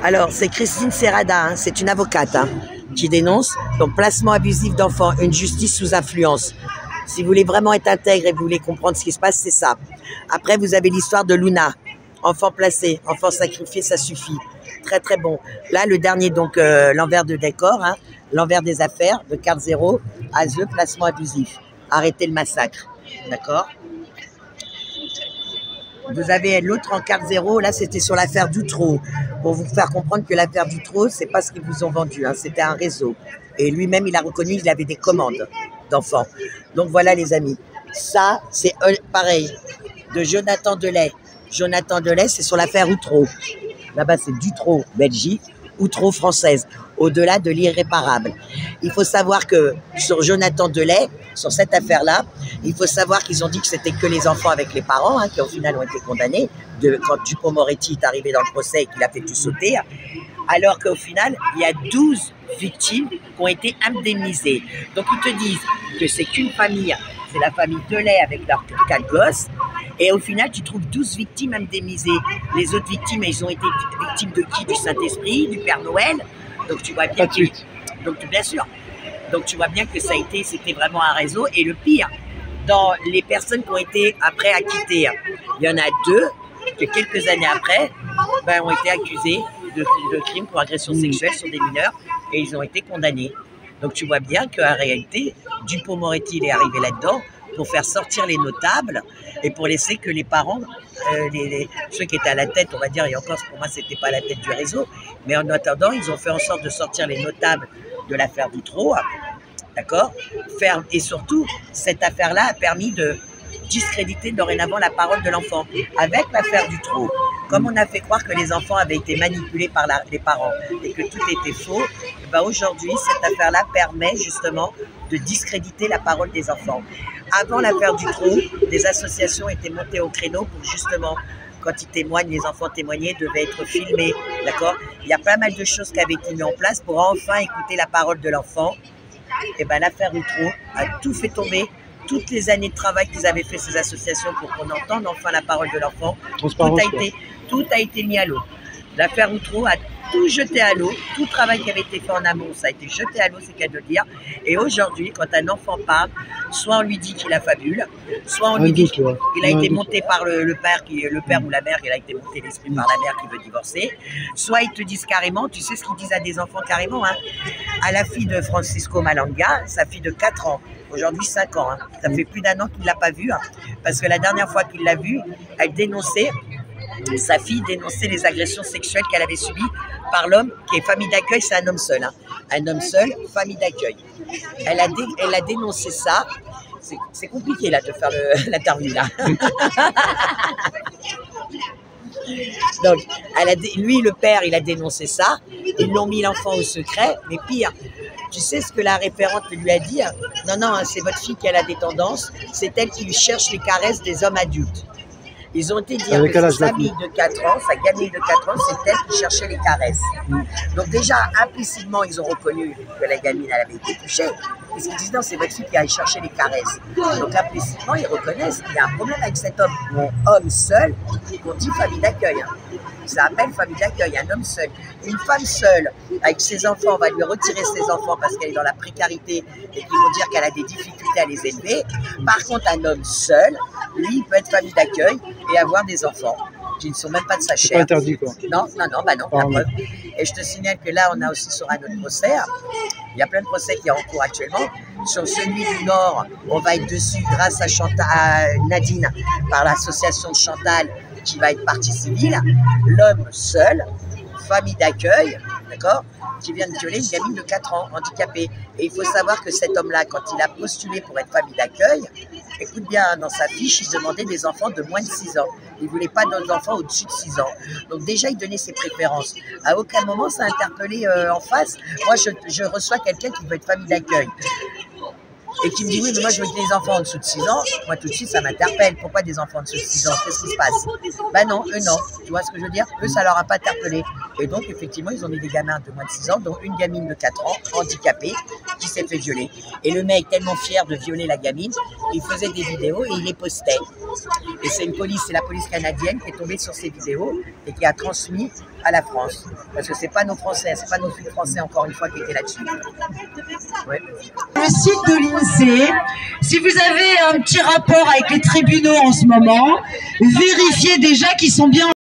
Alors, c'est Christine Serrada, hein, c'est une avocate hein, qui dénonce donc placement abusif d'enfants, une justice sous influence. Si vous voulez vraiment être intègre et vous voulez comprendre ce qui se passe, c'est ça. Après, vous avez l'histoire de Luna, enfant placé, enfant sacrifié, ça suffit. Très très bon. Là, le dernier, donc l'envers de décor, hein, l'envers des affaires, de carte 0, ASE, placement abusif. Arrêtez le massacre, d'accord? Vous avez l'autre en carte 0, là c'était sur l'affaire Dutroux, pour vous faire comprendre que l'affaire Dutroux, c'est pas ce qu'ils vous ont vendu, hein, c'était un réseau. Et lui-même, il a reconnu qu'il avait des commandes d'enfants. Donc voilà les amis, ça c'est pareil, de Jonathan Delay. Jonathan Delay, c'est sur l'affaire Outreau. Là-bas c'est Dutroux, Belgique, Outreau française, au-delà de l'irréparable. Il faut savoir que sur Jonathan Delay, sur cette affaire-là, il faut savoir qu'ils ont dit que c'était que les enfants avec les parents hein, qui au final ont été condamnés, quand Dupond-Moretti est arrivé dans le procès et qu'il a fait tout sauter, alors qu'au final, il y a 12 victimes qui ont été indemnisées. Donc ils te disent que c'est qu'une famille, c'est la famille Delay avec leurs 4 gosses, et au final, tu trouves 12 victimes indemnisées. Les autres victimes, ils ont été victimes de qui? Du Saint-Esprit, du Père Noël. Donc tu vois bien que, bien sûr. Donc tu vois bien que c'était vraiment un réseau. Et le pire, dans les personnes qui ont été après acquittées, il y en a 2 que quelques années après ont été accusés de crimes pour agression sexuelle sur des mineurs et ils ont été condamnés. Donc tu vois bien qu'en réalité, Dupond-Moretti il est arrivé là-dedans pour faire sortir les notables et pour laisser que les parents, ceux qui étaient à la tête, on va dire, et encore pour moi c'était pas la tête du réseau, mais en attendant ils ont fait en sorte de sortir les notables de l'affaire Dutroux, d'accord, et surtout cette affaire-là a permis de discréditer dorénavant la parole de l'enfant. Avec l'affaire Dutroux, comme on a fait croire que les enfants avaient été manipulés par les parents et que tout était faux, aujourd'hui, cette affaire-là permet justement de discréditer la parole des enfants. Avant l'affaire Dutroux, des associations étaient montées au créneau pour justement, quand ils témoignent, les enfants témoignés devaient être filmés, d'accord? Il y a pas mal de choses qui avaient été mises en place pour enfin écouter la parole de l'enfant. Et l'affaire Dutroux a tout fait tomber. Toutes les années de travail qu'ils avaient fait ces associations pour qu'on entende enfin la parole de l'enfant, tout a été mis à l'eau. L'affaire Outreau a tout jeté à l'eau, tout travail qui avait été fait en amont, ça a été jeté à l'eau, c'est qu'à de dire. Et aujourd'hui, quand un enfant parle, soit on lui dit qu'il a fabule, soit on lui dit qu'il a été monté par le père ou la mère, il a été monté l'esprit par la mère qui veut divorcer, soit ils te disent carrément, tu sais ce qu'ils disent à des enfants carrément, hein, à la fille de Francisco Malanga, sa fille de 4 ans, aujourd'hui 5 ans, hein, ça fait plus d'1 an qu'il ne l'a pas vue, hein, parce que la dernière fois qu'il l'a vue, elle dénonçait, sa fille dénonçait les agressions sexuelles qu'elle avait subies par l'homme qui est famille d'accueil, c'est un homme seul. Hein. Un homme seul, famille d'accueil. Elle a dénoncé ça. C'est compliqué là de faire l'interview là. Donc, lui, le père, il a dénoncé ça. Ils l'ont mis l'enfant au secret. Mais pire, tu sais ce que la référente lui a dit? Non, c'est votre fille qui a des tendances. C'est elle qui lui cherche les caresses des hommes adultes. Ils ont été dire que sa famille de 4 ans, sa gamine de 4 ans, c'est elle qui cherchait les caresses. Donc déjà, implicitement, ils ont reconnu que la gamine, elle avait été touchée. Parce qu'ils disent non, c'est votre fille qui a cherché les caresses. Donc implicitement, ils reconnaissent qu'il y a un problème avec cet homme. Homme seul, qu'on dit famille d'accueil. Hein. Ça s'appelle famille d'accueil, un homme seul. Une femme seule, avec ses enfants, on va lui retirer ses enfants parce qu'elle est dans la précarité et qu'ils vont dire qu'elle a des difficultés à les élever. Par contre, un homme seul, lui, il peut être famille d'accueil et avoir des enfants qui ne sont même pas de sa chair. C'est pas interdit, quoi. Non, la preuve. Et je te signale que là, on a aussi sur un autre procès, il y a plein de procès qui sont en cours actuellement. Sur celui du Nord, on va être dessus grâce à Nadine, par l'association de Chantal, qui va être partie civile. L'homme seul, famille d'accueil, d'accord, qui vient de violer une gamine de 4 ans, handicapée. Et il faut savoir que cet homme-là, quand il a postulé pour être famille d'accueil, écoute bien, dans sa fiche, il demandait des enfants de moins de 6 ans. Il ne voulait pas d'enfants au-dessus de 6 ans. Donc déjà, il donnait ses préférences. À aucun moment, ça a interpellé en face. Moi, je reçois quelqu'un qui veut être famille d'accueil. Et qui me dit oui, mais moi je veux que des enfants en dessous de 6 ans. Moi tout de suite ça m'interpelle. Pourquoi des enfants en dessous de 6 ans? Qu'est-ce qui se passe? Non, eux non. Tu vois ce que je veux dire? Eux ça leur a pas interpellé. Et donc effectivement ils ont mis des gamins de moins de 6 ans, dont une gamine de 4 ans, handicapée, qui s'est fait violer. Et le mec tellement fier de violer la gamine, il faisait des vidéos et il les postait. Et c'est la police canadienne qui est tombée sur ces vidéos et qui a transmis à la France. Parce que c'est pas nos Français, c'est pas nos filles français encore une fois qui étaient là-dessus. Ouais. Le site de l'INSEE, si vous avez un petit rapport avec les tribunaux en ce moment, vérifiez déjà qu'ils sont bien